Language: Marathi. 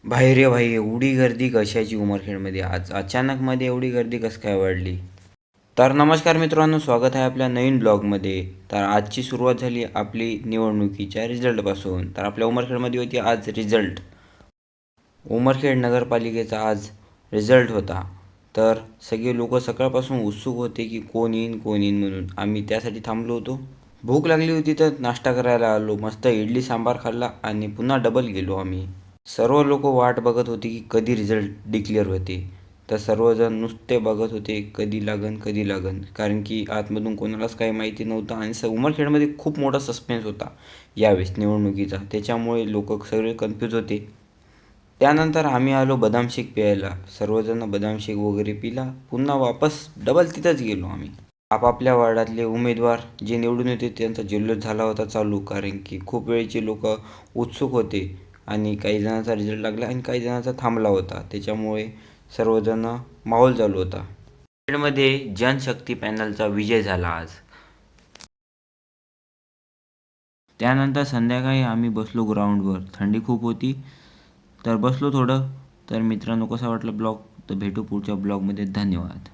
भाई रे भाई, एवढी गर्दी कशाची उमरखेडमध्ये आज अचानकमध्ये एवढी गर्दी कसं काय वाढली? तर नमस्कार मित्रांनो, स्वागत आहे आपल्या नवीन ब्लॉगमध्ये. तर आजची सुरुवात झाली आपली निवडणुकीच्या रिझल्टपासून. तर आपल्या उमरखेडमध्ये होती आज रिझल्ट. उमरखेड नगरपालिकेचा आज रिझल्ट होता. तर सगळे लोक सकाळपासून उत्सुक होते की कोण येईन म्हणून. आम्ही त्यासाठी थांबलो होतो. भूक लागली होती तर नाश्ता करायला आलो. मस्त इडली सांबार खाल्ला आणि पुन्हा डबल गेलो आम्ही. सर्व लोक वाट बघत होते की कधी रिझल्ट डिक्लेअर होते. तर सर्वजण नुसते बघत होते कधी लागन, कारण की आतमधून कोणालाच काही माहिती नव्हतं आणि उमरखेडमध्ये खूप मोठा सस्पेन्स होता यावेळेस निवडणुकीचा. त्याच्यामुळे लोक सगळे कन्फ्यूज होते. त्यानंतर आम्ही आलो बदाम शेक प्यायला. सर्वजण बदाम शेक वगैरे पिला. पुन्हा वापस डबल तिथंच गेलो आम्ही. आपापल्या वार्डातले उमेदवार जे निवडून येते त्यांचा जल्लोष झाला होता चालू, कारण की खूप वेळचे लोक उत्सुक होते आणि काही जणांचा रिझल्ट लागला आणि काही जणांचा थांबला होता. त्याच्यामुळे सर्वजण माहोल चालू होता. खेडमध्ये जनशक्ती पॅनलचा विजय झाला आज. त्यानंतर संध्याकाळी आम्ही बसलो ग्राउंडवर. थंडी खूप होती तर बसलो थोडं. तर मित्रांनो, कसा वाटला ब्लॉग? तर भेटू पुढच्या ब्लॉगमध्ये. धन्यवाद.